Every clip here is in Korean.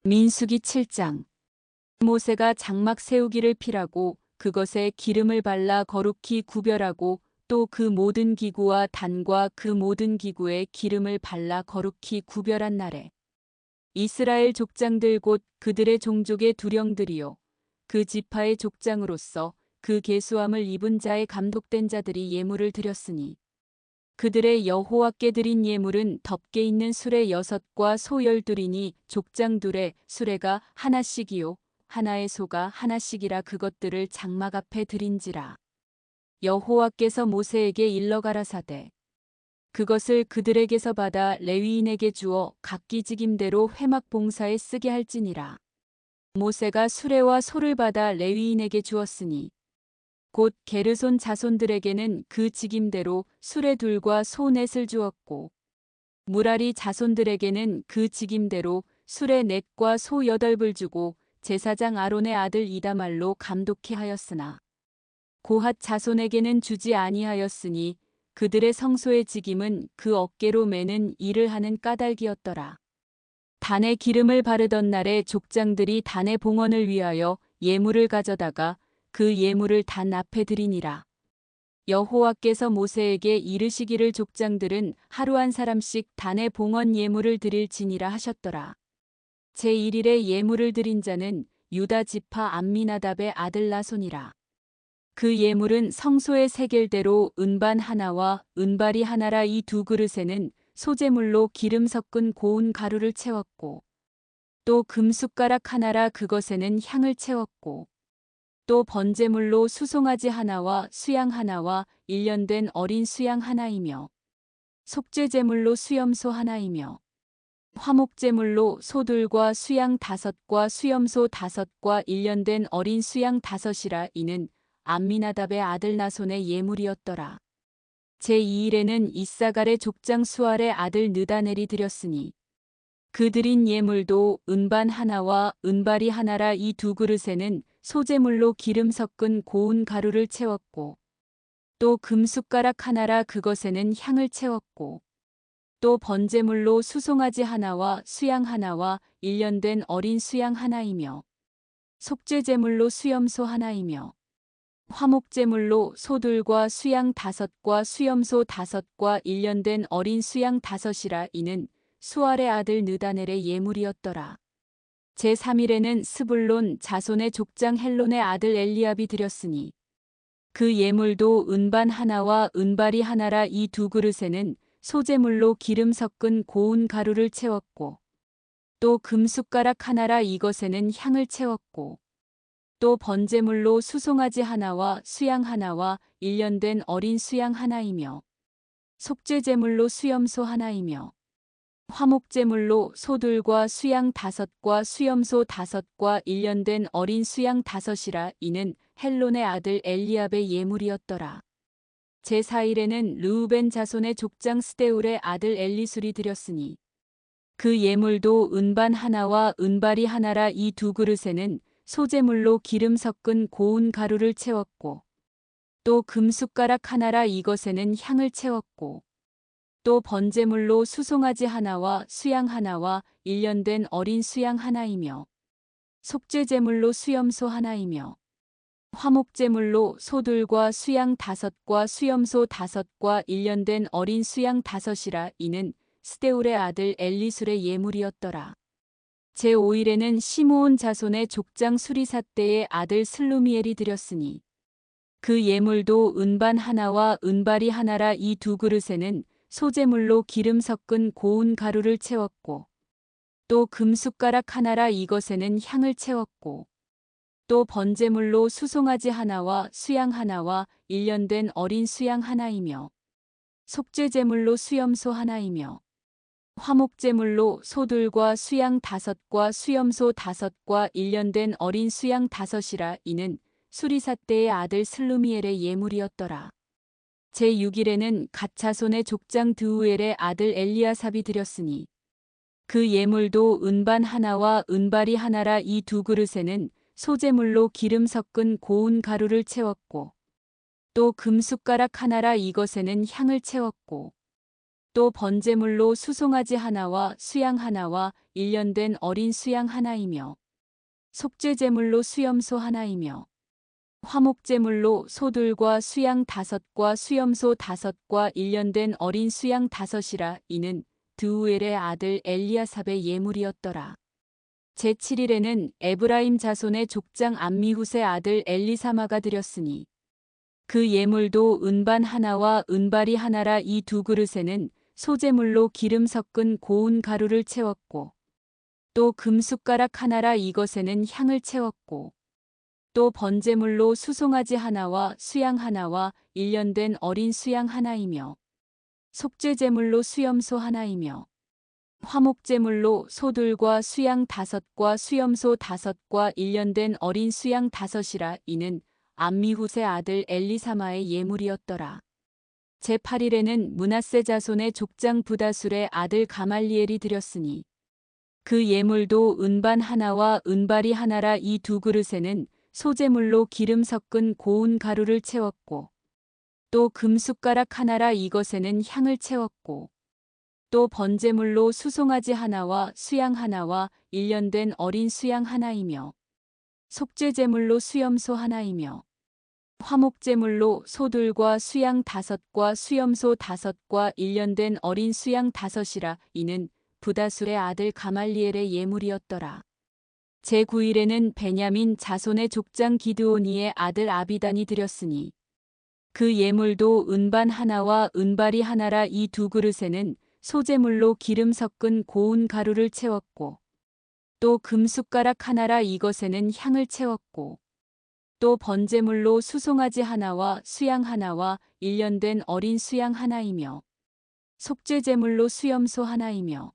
민수기 7장. 모세가 장막 세우기를 필하고 그것에 기름을 발라 거룩히 구별하고 또 그 모든 기구와 단과 그 모든 기구에 기름을 발라 거룩히 구별한 날에 이스라엘 족장들 곧 그들의 종족의 두령들이요 그 지파의 족장으로서 그 계수함을 입은 자의 감독된 자들이 예물을 드렸으니 그들의 여호와께 드린 예물은 덮개 있는 수레 6과 소 12이니 족장 둘에 수레가 하나씩이요 하나의 소가 하나씩이라 그것들을 장막 앞에 드린지라. 여호와께서 모세에게 일러 가라사대 그것을 그들에게서 받아 레위인에게 주어 각기 직임대로 회막 봉사에 쓰게 할지니라. 모세가 수레와 소를 받아 레위인에게 주었으니 곧 게르손 자손들에게는 그 직임대로 수레 둘과 소 넷을 주었고 무라리 자손들에게는 그 직임대로 수레 넷과 소 8을 주고 제사장 아론의 아들 이다말로 감독케 하였으나 고핫 자손에게는 주지 아니하였으니 그들의 성소의 직임은 그 어깨로 매는 일을 하는 까닭이었더라. 단에 기름을 바르던 날에 족장들이 단의 봉헌을 위하여 예물을 가져다가 그 예물을 단 앞에 드리니라. 여호와께서 모세에게 이르시기를 족장들은 하루 한 사람씩 단의 봉헌 예물을 드릴지니라 하셨더라. 제1일에 예물을 드린 자는 유다 지파 암미나답의 아들 나손이라. 그 예물은 성소의 세겔대로 은반 하나와 은발이 하나라. 이 두 그릇에는 소재물로 기름 섞은 고운 가루를 채웠고 또 금숟가락 하나라. 그것에는 향을 채웠고 또 번제물로 수송아지 하나와 수양 하나와 1년 된 어린 수양 하나이며 속죄제물로 수염소 하나이며 화목제물로 소둘과 수양 5과 수염소 5과 1년 된 어린 수양 5이라. 이는 암미나답의 아들 나손의 예물이었더라. 제2일에는 이사갈의 족장 수알의 아들 느다넬이 드렸으니 그 드린 예물도 은반 하나와 은발이 하나라. 이 두 그릇에는 소재물로 기름 섞은 고운 가루를 채웠고 또 금숟가락 하나라. 그것에는 향을 채웠고 또 번제물로 수송아지 하나와 수양 하나와 1년 된 어린 수양 하나이며 속죄제물로 수염소 하나이며 화목제물로 소둘과 수양 5과 수염소 5과 1년 된 어린 수양 5이라. 이는 수알의 아들 느다넬의 예물이었더라. 제3일에는 스불론 자손의 족장 헬론의 아들 엘리압이 드렸으니 그 예물도 은반 하나와 은발이 하나라. 이 두 그릇에는 소재물로 기름 섞은 고운 가루를 채웠고 또 금숟가락 하나라. 이것에는 향을 채웠고 또 번제물로 수송아지 하나와 수양 하나와 1년 된 어린 수양 하나이며 속죄제물로 수염소 하나이며 화목제물로 소둘과 수양 5과 수염소 5과 1년 된 어린 수양 5이라. 이는 헬론의 아들 엘리압의 예물이었더라. 제4일에는 르우벤 자손의 족장 스데울의 아들 엘리술이 드렸으니 그 예물도 은반 하나와 은발이 하나라. 이 두 그릇에는 소재물로 기름 섞은 고운 가루를 채웠고 또 금숟가락 하나라. 이것에는 향을 채웠고 또 번제물로 수송아지 하나와 수양 하나와 1년 된 어린 수양 하나이며 속죄제물로 수염소 하나이며 화목제물로 소둘과 수양 5과 수염소 5과 1년 된 어린 수양 5이라. 이는 스데울의 아들 엘리술의 예물이었더라. 제5일에는 시므온 자손의 족장 수리사대의 아들 슬루미엘이 드렸으니 그 예물도 은반 하나와 은발이 하나라. 이 두 그릇에는 소재물로 기름 섞은 고운 가루를 채웠고 또 금숟가락 하나라. 이것에는 향을 채웠고 또 번제물로 수송아지 하나와 수양 하나와 1년 된 어린 수양 하나이며 속죄제물로 수염소 하나이며 화목제물로 소둘과 수양 5과 수염소 5과 1년 된 어린 수양 5이라. 이는 수리사대의 아들 슬루미엘의 예물이었더라. 제6일에는 갓 자손의 족장 드우엘의 아들 엘리아삽이 드렸으니 그 예물도 은반 하나와 은발이 하나라. 이 두 그릇에는 소재물로 기름 섞은 고운 가루를 채웠고 또 금숟가락 하나라. 이것에는 향을 채웠고 또 번제물로 수송아지 하나와 수양 하나와 1년 된 어린 수양 하나이며 속죄제물로 수염소 하나이며 화목제물로 소들과 수양 5과 수염소 5과 1년 된 어린 수양 5이라. 이는 드우엘의 아들 엘리아삽의 예물이었더라. 제7일에는 에브라임 자손의 족장 암미훗의 아들 엘리사마가 드렸으니 그 예물도 은반 하나와 은발이 하나라. 이 두 그릇에는 소제물로 기름 섞은 고운 가루를 채웠고 또 금숟가락 하나라. 이것에는 향을 채웠고 또 번제물로 수송아지 하나와 수양 하나와 1년 된 어린 수양 하나이며 속죄제물로 수염소 하나이며 화목제물로 소들과 수양 5과 수염소 5과 1년 된 어린 수양 5이라. 이는 암미훗의 아들 엘리사마의 예물이었더라. 제8일에는 므낫세 자손의 족장 부다술의 아들 가말리엘이 드렸으니 그 예물도 은반 하나와 은발이 하나라. 이 두 그릇에는 소제물로 기름 섞은 고운 가루를 채웠고 또 금숟가락 하나라. 이것에는 향을 채웠고 또 번제물로 수송아지 하나와 수양 하나와 1년 된 어린 수양 하나이며 속죄제물로 수염소 하나이며 화목제물로 소들과 수양 5과 수염소 5과 1년 된 어린 수양 5이라. 이는 부다술의 아들 가말리엘의 예물이었더라. 제9일에는 베냐민 자손의 족장 기드오니의 아들 아비단이 드렸으니 그 예물도 은반 하나와 은발이 하나라. 이 두 그릇에는 소제물로 기름 섞은 고운 가루를 채웠고 또 금숟가락 하나라. 이것에는 향을 채웠고 또 번제물로 수송아지 하나와 수양 하나와 1년 된 어린 수양 하나이며 속죄제물로 수염소 하나이며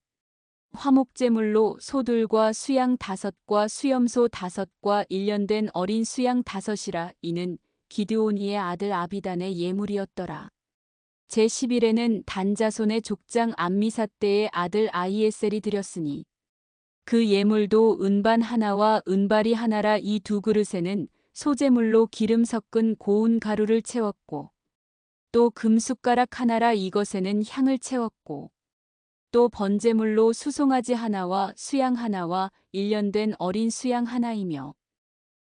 화목제물로 소들과 수양 5과 수염소 5과 1년 된 어린 수양 5이라. 이는 기드오니의 아들 아비단의 예물이었더라. 제10일에는 단 자손의 족장 암미사대의 아들 아히에셀이 드렸으니 그 예물도 은반 하나와 은발이 하나라. 이 두 그릇에는 소제물로 기름 섞은 고운 가루를 채웠고 또 금숟가락 하나라. 이것에는 향을 채웠고 또 번제물로 수송아지 하나와 수양 하나와 1년 된 어린 수양 하나이며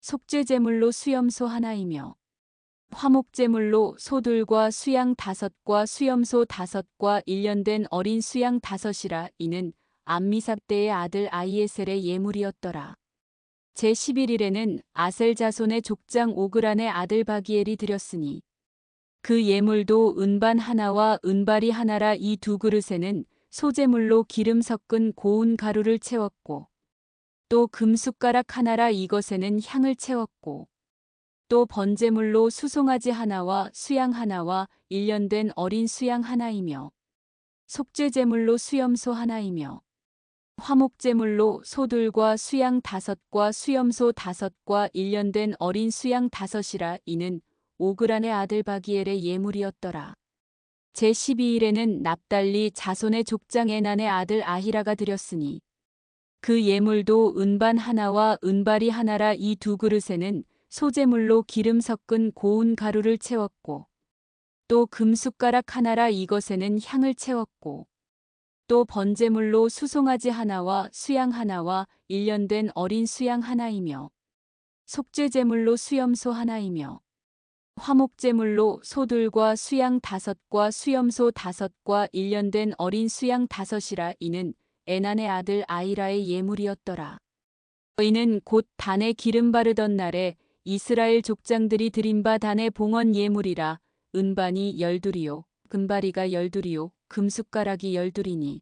속죄제물로 수염소 하나이며 화목제물로 소들과 수양 5과 수염소 5과 1년 된 어린 수양 5이라. 이는 암미삽대의 아들 아히에셀의 예물이었더라. 제11일에는 아셀 자손의 족장 오그란의 아들 바기엘이 드렸으니 그 예물도 은반 하나와 은발이 하나라. 이 두 그릇에는 소제물로 기름 섞은 고운 가루를 채웠고 또 금숟가락 하나라. 이것에는 향을 채웠고 또 번제물로 수송아지 하나와 수양 하나와 1년 된 어린 수양 하나이며 속죄제물로 수염소 하나이며 화목제물로 소들과 수양 5과 수염소 5과 1년 된 어린 수양 5이라. 이는 오그란의 아들 바기엘의 예물이었더라. 제12일에는 납달리 자손의 족장 에난의 아들 아히라가 드렸으니 그 예물도 은반 하나와 은발이 하나라. 이 두 그릇에는 소제물로 기름 섞은 고운 가루를 채웠고 또 금숟가락 하나라. 이것에는 향을 채웠고 또 번제물로 수송아지 하나와 수양 하나와 1년 된 어린 수양 하나이며 속죄제물로 수염소 하나이며 화목제물로 소들과 수양 5과 수염소 5과 1년 된 어린 수양 5이라. 이는 에난의 아들 아히라의 예물이었더라. 이는 곧 단에 기름 바르던 날에 이스라엘 족장들이 드린 바 단의 봉헌 예물이라. 은반이 12이요 금바리가 12이요 금숟가락이 12이니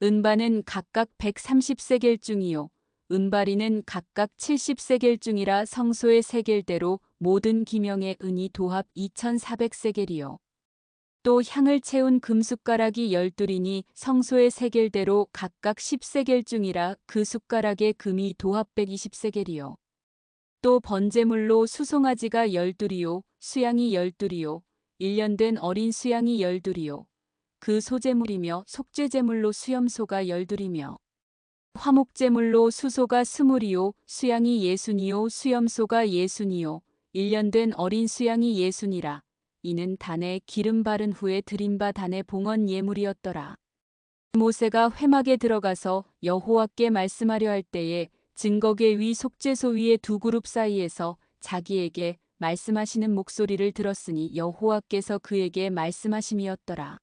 은반은 각각 130세겔 중이요 은바리는 각각 70세겔 중이라. 성소의 세겔대로 모든 기명의 은이 도합 2400세겔이요 또 향을 채운 금숟가락이 12이니 성소의 세겔대로 각각 10세겔 중이라. 그 숟가락의 금이 도합 120세겔이요 또 번제물로 수송아지가 12이요 수양이 12이요 1년 된 어린 수양이 12이요 그 소제물이며 속죄제물로 수염소가 12이며 화목제물로 수소가 20이요 수양이 60이요 수염소가 60이요 1년 된 어린 수양이 60이라. 이는 단에 기름 바른 후에 드린 바 단의 봉헌 예물이었더라. 모세가 회막에 들어가서 여호와께 말씀하려 할 때에 증거계 위 속죄소 위의 두 그룹 사이에서 자기에게 말씀하시는 목소리를 들었으니 여호와께서 그에게 말씀하심이었더라.